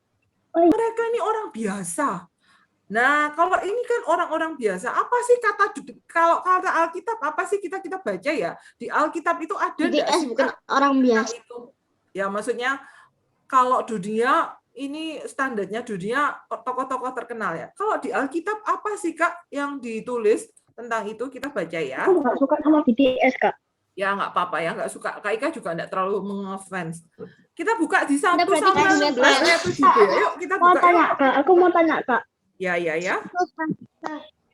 Mereka ini orang biasa. Nah, kalau ini kan orang-orang biasa, apa sih kalau kata Alkitab, apa sih kita baca ya? Di Alkitab itu ada enggak sih bukan orang biasa. itu? Ya, maksudnya kalau dunia ini standarnya dunia tokoh-tokoh terkenal ya. Kalau di Alkitab apa sih Kak yang ditulis tentang itu kita baca ya? Aku nggak suka sama BTS, Kak. Ya nggak apa-apa ya, nggak suka. Kak Ika juga nggak terlalu mengefans. Kita buka di 1 berarti Samuel 16 ayat 7. Yuk kita Mau buka. tanya, Yuk. Kak. Aku mau tanya, Kak. Ya.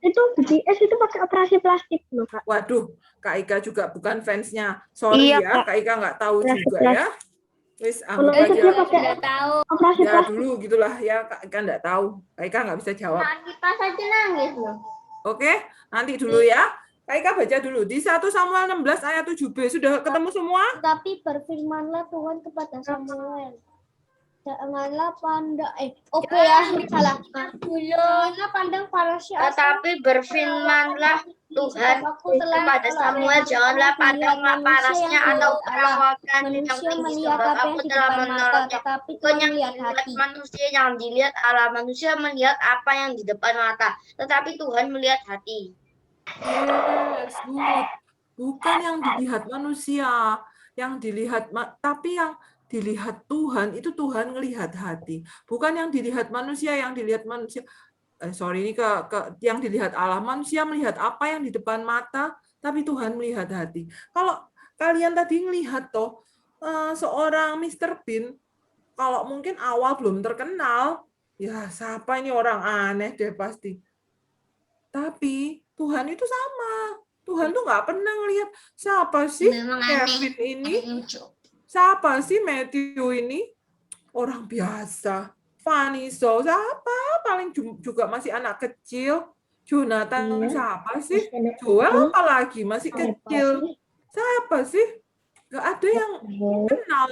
Itu BTS itu pakai operasi plastik loh, Kak. Waduh, Kak Ika juga bukan fansnya. Sorry Iya, ya, Kak Ika nggak tahu juga ya. Wis, Kalau anggap itu dia aja. pakai tahu. operasi Ya plastik. dulu gitulah ya, Kak Ika nggak tahu. Kak Ika nggak bisa jawab. Kita saja nangis loh. Oke, nanti dulu ya. Kak Ika baca dulu. Di 1 Samuel 16 ayat 7b. Sudah ketemu semua? Tapi berfirmanlah Tuhan kepada Samuel. Janganlah pandang salah. Janganlah pandang para syiar. Tetapi berfirmanlah Tuhan kepada Samuel, janganlah pandang parasnya atau perawakan yang tinggi, sebab aku telah menolongnya. Tetapi Bukan Tuhan yang melihat dilihat hati. manusia yang dilihat Allah. Manusia melihat apa yang di depan mata, tetapi Tuhan melihat hati. Yes, good. Bukan yang dilihat manusia, yang dilihat tapi yang dilihat Tuhan, itu Tuhan ngelihat hati. Bukan yang dilihat manusia, yang dilihat manusia. Ini yang dilihat Allah. Manusia melihat apa yang di depan mata, tapi Tuhan melihat hati. Kalau kalian tadi ngelihat toh seorang Mr. Bean, kalau mungkin awal belum terkenal, ya siapa ini orang aneh deh pasti. Tapi Tuhan itu sama. Tuhan tuh nggak pernah ngelihat siapa sih Kevin ini, siapa sih Matthew ini, orang biasa. Fanny So, siapa? Paling juga masih anak kecil. Jonathan siapa sih? Joel apalagi masih kecil. Siapa sih? Nggak ada yang kenal.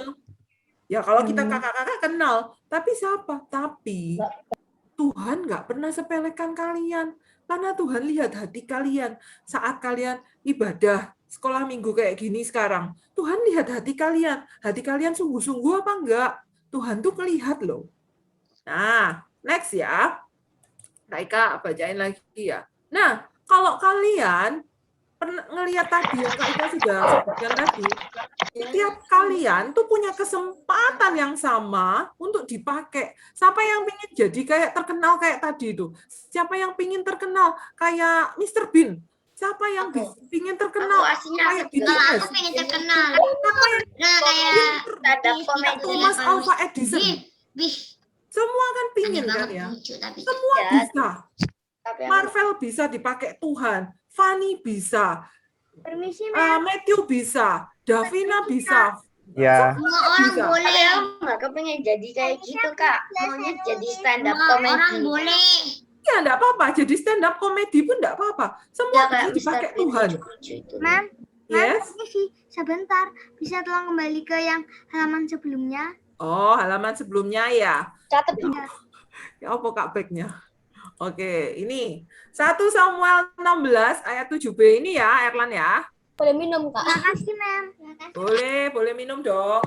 Ya kalau kita kakak-kakak kenal. Tapi siapa? Tapi Tuhan nggak pernah sepelekan kalian. Karena Tuhan lihat hati kalian. Saat kalian ibadah, sekolah minggu kayak gini sekarang. Tuhan lihat hati kalian. Hati kalian sungguh-sungguh apa enggak? Tuhan tuh melihat loh. Nah, next ya. Kak Ika bacain lagi ya. Nah, kalau kalian pernah ngelihat tadi yang Kak Ika sudah sebutkan tadi, setiap kalian tuh punya kesempatan yang sama untuk dipakai. Siapa yang ingin jadi kayak terkenal kayak tadi itu? Siapa yang ingin terkenal kayak Mr. Bean? Siapa yang ingin terkenal kayak BTS? Aku pengen terkenal. Siapa yang Ada komedi. Thomas Alva Edison? Semua kan pingin kan ya? Semua bisa. Marvel bisa dipakai Tuhan, Fanny bisa, Permisi, Mem. Matthew bisa, Davina bisa. Ya. Semua orang boleh. Aku nggak kepengen jadi kayak gitu, Kak. Maunya jadi stand up comedy. Orang boleh. Ya, enggak apa-apa. Jadi stand up comedy pun enggak apa-apa. Semua bisa dipakai Tuhan. Mem, Yes. sebentar. Bisa tolong kembali ke yang halaman sebelumnya? Oh, halaman sebelumnya ya. Catat. Ya apa Kak backnya? Oke, ini 1 Samuel 16 ayat 7b ini ya, Erlan ya. Boleh minum, Kak? Makasih, Mem. Boleh minum dong.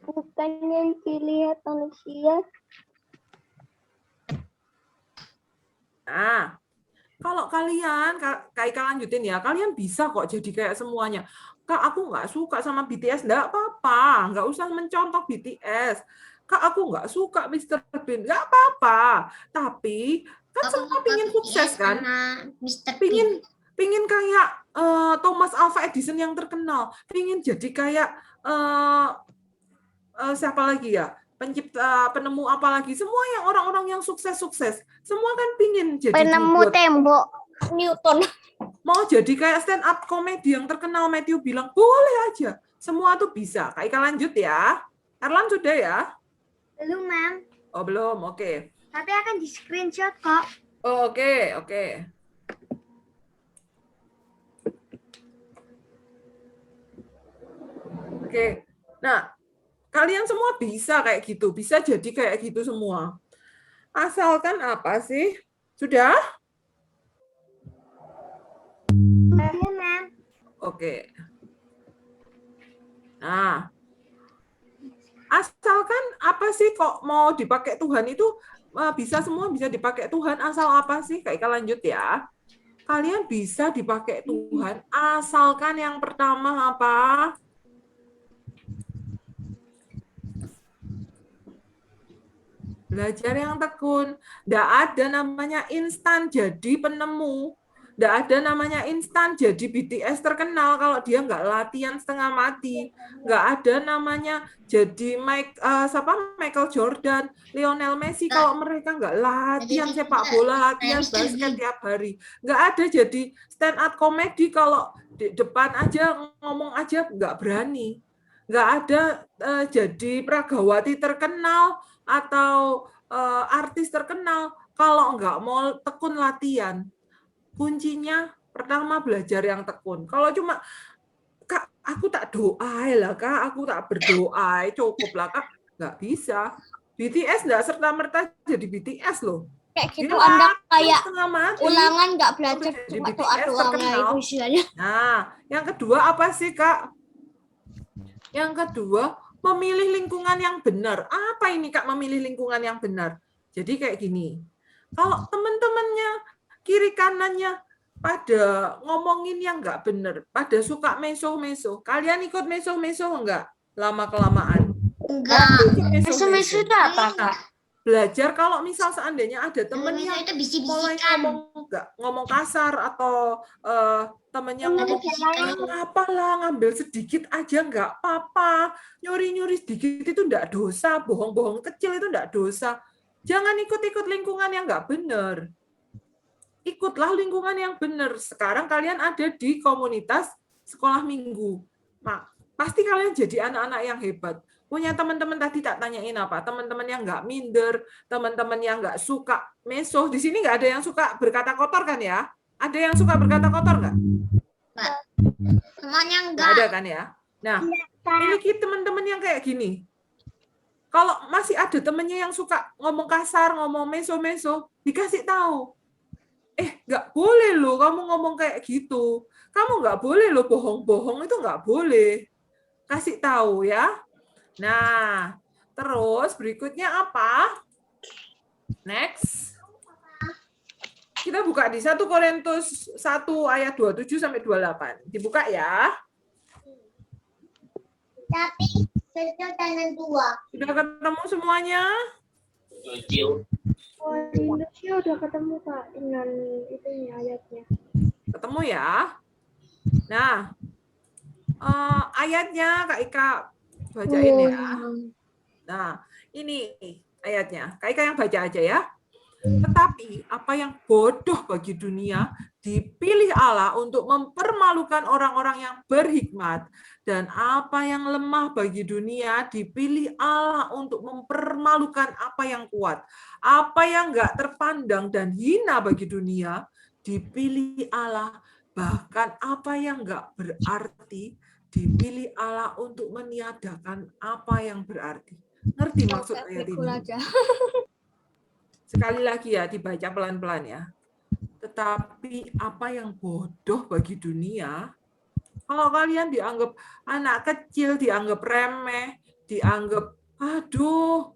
Bukan yang dilihat manusia. Nah, kalau kalian, Kak Ika lanjutin ya, kalian bisa kok jadi kayak semuanya. Kak, aku nggak suka sama BTS, nggak apa-apa, nggak usah mencontoh BTS. Kak, aku nggak suka Mr. Bean, nggak apa-apa. Tapi kan semua pingin sukses kan? Pingin kayak Thomas Alva Edison yang terkenal, pingin jadi kayak siapa lagi ya? Pencipta, penemu apa lagi? Semua yang orang-orang yang sukses-sukses, semua kan pingin jadi Penemu tembok. Newton. mau jadi kayak stand up comedy yang terkenal. Matthew bilang boleh aja, semua tuh bisa. Kak Ika lanjut ya. Erlan sudah ya? Belum, Mem. Oh belum, oke. Tapi akan di screenshot kok. Oh, oke. Oke. Nah, kalian semua bisa kayak gitu, bisa jadi kayak gitu semua. Asalkan apa sih? Sudah? Iya, Mem. Oke. Nah, asalkan apa sih kok mau dipakai Tuhan itu bisa semua bisa dipakai Tuhan, asal apa sih? Kayak kita lanjut ya. Kalian bisa dipakai Tuhan asalkan yang pertama apa? Belajar yang tekun. Nggak ada namanya instan jadi penemu. Nggak ada namanya instan jadi BTS terkenal kalau dia nggak latihan setengah mati. Nggak ada namanya jadi Michael Jordan, Lionel Messi kalau mereka nggak latihan sepak bola, latihan basket tiap hari. Nggak ada jadi stand up comedy kalau di depan aja ngomong aja nggak berani. Nggak ada jadi pragawati terkenal atau artis terkenal kalau nggak mau tekun latihan. Kuncinya pertama belajar yang tekun. Kalau cuma Kak, aku tak doa lah Kak, aku tak berdoa cukup lah Kak, nggak bisa. BTS nggak serta-merta jadi BTS loh. Kayak gitu Dia Anda kayak setengah mati. ulangan nggak belajar Jadi cuma BTS doa-doanya terkenal. itu istilahnya. Nah, yang kedua apa sih Kak? Yang kedua, memilih lingkungan yang benar. Apa ini Kak memilih lingkungan yang benar? Jadi kayak gini, kalau teman-temannya kiri kanannya pada ngomongin yang nggak benar, pada suka meso-meso, kalian ikut meso-meso enggak? Lama-kelamaan. Enggak. Meso-meso itu apa, Kak? Belajar kalau misal seandainya ada temen yang Itu mulai ngomong kasar atau temennya ngomong apalah, ngambil sedikit aja nggak apa-apa, nyuri-nyuri sedikit itu nggak dosa, bohong-bohong kecil itu nggak dosa. Jangan ikut-ikut lingkungan yang nggak benar. Ikutlah lingkungan yang benar. Sekarang kalian ada di komunitas sekolah minggu. Nah, pasti kalian jadi anak-anak yang hebat. Punya teman-teman tadi tak tanyain apa? Teman-teman yang nggak minder, teman-teman yang nggak suka meso. Di sini nggak ada yang suka berkata kotor kan ya? Ada yang suka berkata kotor nggak? Semuanya Nggak ada kan ya? Nah, miliki teman-teman yang kayak gini. Kalau masih ada temennya yang suka ngomong kasar, ngomong meso-meso, dikasih tahu. Nggak boleh loh kamu ngomong kayak gitu. Kamu nggak boleh loh bohong-bohong, itu nggak boleh. Kasih tahu ya. Nah, terus berikutnya apa? Next. Kita buka di 1 Korintus 1 ayat 27 sampai 28. Dibuka ya. Tapi tangan 2. Sudah ketemu semuanya? Indonesia udah ketemu Kak dengan itunya ayatnya. Ketemu ya. Nah, ayatnya Kak Ika bacain ya. Nah, ini ayatnya. Kak Ika yang baca aja ya. Tetapi apa yang bodoh bagi dunia dipilih Allah untuk mempermalukan orang-orang yang berhikmat, dan apa yang lemah bagi dunia dipilih Allah untuk mempermalukan apa yang kuat. Apa yang enggak terpandang dan hina bagi dunia dipilih Allah, bahkan apa yang enggak berarti dipilih Allah untuk meniadakan apa yang berarti. Ngerti maksud ayat ini? Sekali lagi ya, dibaca pelan-pelan ya. Tetapi apa yang bodoh bagi dunia, kalau kalian dianggap anak kecil, dianggap remeh, dianggap, aduh,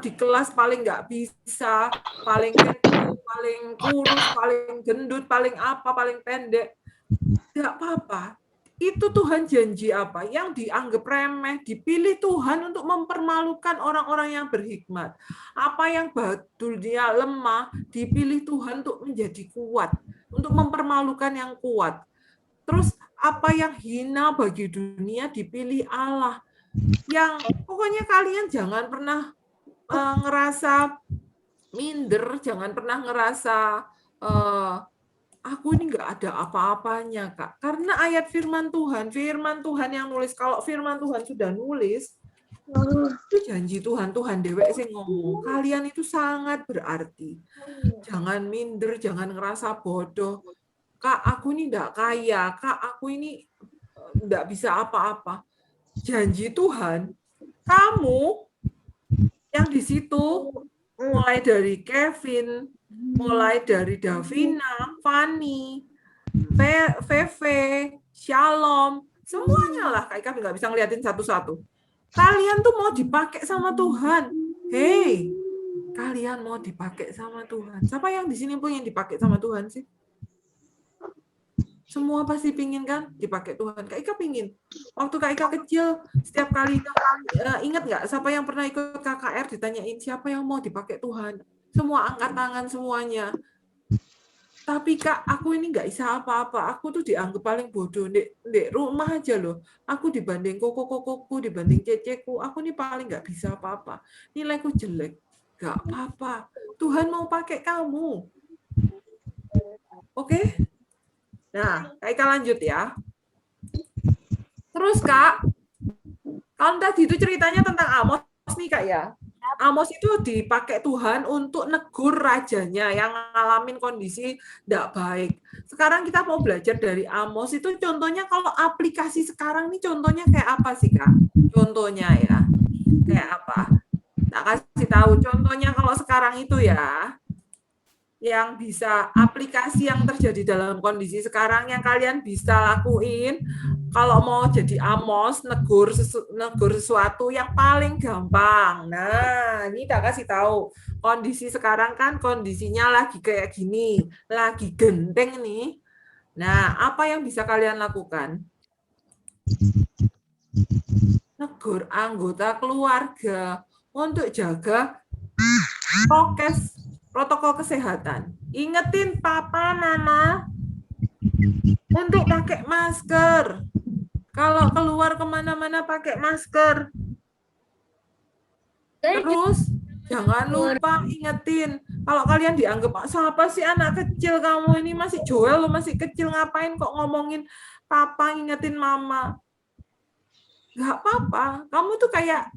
di kelas paling nggak bisa, paling kecil, paling kurus, paling gendut, paling apa, paling pendek, nggak apa-apa. Itu Tuhan janji apa? Yang dianggap remeh, dipilih Tuhan untuk mempermalukan orang-orang yang berhikmat. Apa yang batu dia lemah, dipilih Tuhan untuk menjadi kuat, untuk mempermalukan yang kuat. Terus apa yang hina bagi dunia dipilih Allah. Yang pokoknya kalian jangan pernah ngerasa minder, jangan pernah ngerasa aku ini nggak ada apa-apanya, Kak. Karena ayat firman Tuhan yang nulis. Kalau firman Tuhan sudah nulis, itu janji Tuhan dewek sing ngomong. Kalian itu sangat berarti. Jangan minder, jangan ngerasa bodoh. Kak, aku ini nggak kaya. Kak, aku ini nggak bisa apa-apa. Janji Tuhan, kamu yang di situ, mulai dari Kevin, mulai dari Davina, Fanny, Feve, Shalom, semuanya lah. Kak Ika nggak bisa ngeliatin satu-satu. Kalian tuh mau dipakai sama Tuhan. Hei, kalian mau dipakai sama Tuhan. Siapa yang di sini pengen dipakai sama Tuhan sih? Semua pasti pingin kan dipakai Tuhan. Kak Ika pingin. Waktu Kak Ika kecil, setiap kali ingat nggak siapa yang pernah ikut KKR ditanyain siapa yang mau dipakai Tuhan? Semua angkat tangan semuanya. Tapi Kak, aku ini nggak bisa apa-apa. Aku tuh dianggap paling bodoh. Dek rumah aja loh. Aku dibanding koko-kokoku, dibanding ceceku, aku ini paling nggak bisa apa-apa. Nilaiku jelek. Nggak apa-apa. Tuhan mau pakai kamu. Oke? Nah, Kak Ika lanjut ya. Terus Kak, kalau tadi itu ceritanya tentang Amos nih Kak ya. Amos itu dipakai Tuhan untuk negur rajanya yang ngalamin kondisi tidak baik. Sekarang kita mau belajar dari Amos itu contohnya kalau aplikasi sekarang nih contohnya kayak apa sih Kak? Contohnya ya, kayak apa? Tak kasih tahu contohnya kalau sekarang itu ya, yang bisa aplikasi yang terjadi dalam kondisi sekarang yang kalian bisa lakuin kalau mau jadi Amos negur sesuatu yang paling gampang. Nah, ini tak kasih tahu. Kondisi sekarang kan kondisinya lagi kayak gini, lagi genteng nih. Nah, apa yang bisa kalian lakukan? Negur anggota keluarga untuk jaga prokes, protokol kesehatan. Ingetin papa, mama untuk pakai masker. Kalau keluar kemana-mana pakai masker. Terus jangan lupa ingetin. Kalau kalian dianggap siapa sih anak kecil kamu ini masih Joel, lo masih kecil ngapain kok ngomongin papa, ingetin mama. Gak apa-apa. Kamu tuh kayak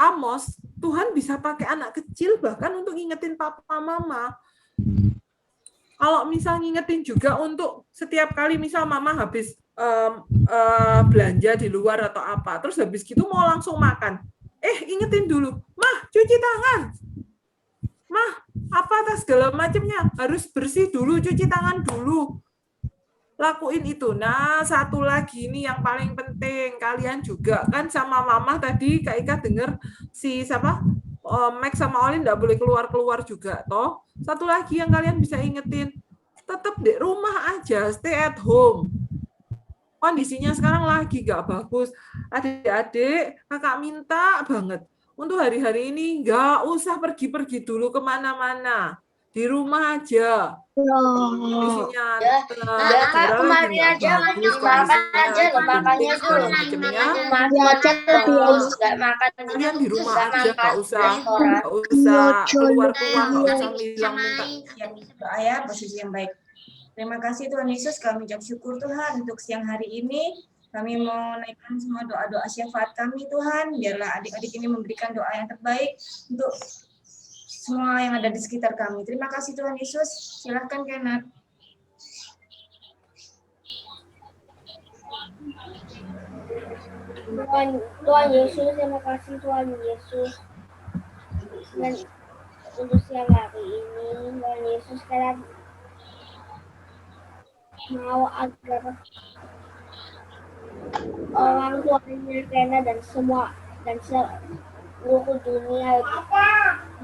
Amos. Tuhan bisa pakai anak kecil bahkan untuk ngingetin papa mama. Kalau misal ngingetin juga untuk setiap kali misal mama habis belanja di luar atau apa, terus habis gitu mau langsung makan. Ingetin dulu, Mah, cuci tangan. Mah, apa tas segala macamnya harus bersih dulu, cuci tangan dulu. Lakuin itu. Nah, satu lagi nih yang paling penting, kalian juga kan sama mama tadi Kak Ika dengar si siapa? Max sama Olin enggak boleh keluar-keluar juga toh. Satu lagi yang kalian bisa ingetin, tetap di rumah aja, stay at home. Kondisinya sekarang lagi nggak bagus. Adik-adik, kakak minta banget untuk hari-hari ini nggak usah pergi-pergi dulu kemana-mana. Di rumah aja. Isinya kemarin aja makan aja loh, makannya tuh nggak makan Kalian di rumah aja, nggak usah keluar, nggak usah bilang minta. Ya, doa ya, posisi yang baik. Terima kasih Tuhan Yesus, kami ucap syukur Tuhan untuk siang hari ini. Kami mau naikkan semua doa-doa syafaat kami Tuhan, biarlah adik-adik ini memberikan doa yang terbaik untuk semua yang ada di sekitar kami. Terima kasih Tuhan Yesus, silahkan Kenneth. Tuhan Yesus, terima kasih Tuhan Yesus. Dan untuk siang hari ini, Tuhan Yesus kalian mau agar orang tuanya Kena dan semua dan seluruh dunia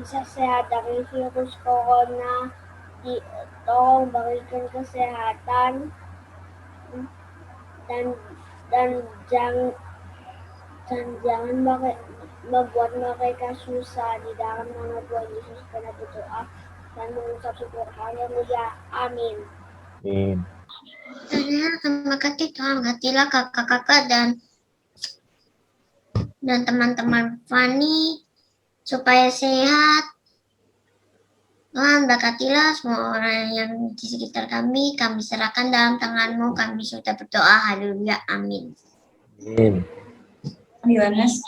bisa sehat dari virus corona. Tolong berikan kesehatan dan jangan membuat mereka susah. Di dalam nama Tuhan Yesus kena berdoa dan mengucap syukur. Haleluya. Amin. Amin. Terima kasih Tuhan, berkatilah kakak-kakak dan teman-teman Fani supaya sehat. Tuhan berkatilah semua orang yang di sekitar kami serahkan dalam tangan-Mu, kami sudah berdoa. Haleluya. Amin. Amin. Yohanes.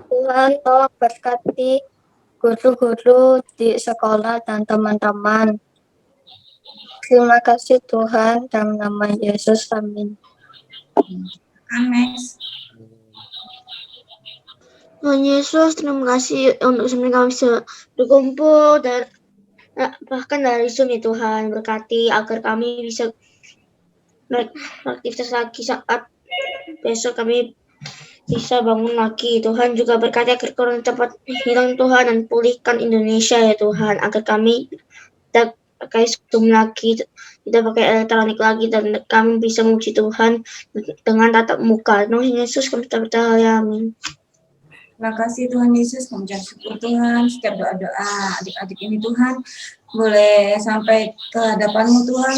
Tuhan tolong berkati guru-guru di sekolah dan teman-teman. Terima kasih Tuhan, dalam nama Yesus, amin. Ames. Tuhan Yesus, terima kasih untuk semua kami bisa berkumpul dan bahkan dari Zoom ya Tuhan, berkati agar kami bisa beraktivitas lagi saat besok kami bisa bangun lagi. Tuhan juga berkati agar corona cepat hilang Tuhan dan pulihkan Indonesia ya Tuhan, agar kami tidak pakai Zoom lagi, tidak pakai elektronik lagi, dan kami bisa memuji Tuhan dengan tatap muka. Tuhan Yesus kami berdoa, amin. Terima kasih Tuhan Yesus, kami ucap syukur Tuhan, setiap doa-doa adik-adik ini Tuhan, boleh sampai ke hadapan-Mu Tuhan,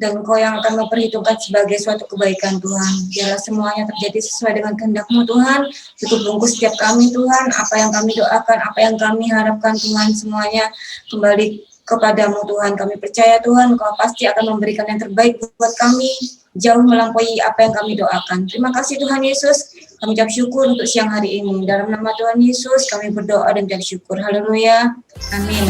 dan Engkau yang akan memperhitungkan sebagai suatu kebaikan Tuhan. Biarlah semuanya terjadi sesuai dengan kehendak-Mu Tuhan, cukup bungkus setiap kami Tuhan, apa yang kami doakan, apa yang kami harapkan Tuhan, semuanya kembali kepada-Mu Tuhan. Kami percaya Tuhan, Engkau pasti akan memberikan yang terbaik buat kami, jauh melampaui apa yang kami doakan. Terima kasih Tuhan Yesus, kami ucap syukur untuk siang hari ini. Dalam nama Tuhan Yesus kami berdoa dan ucap syukur. Haleluya. Amin.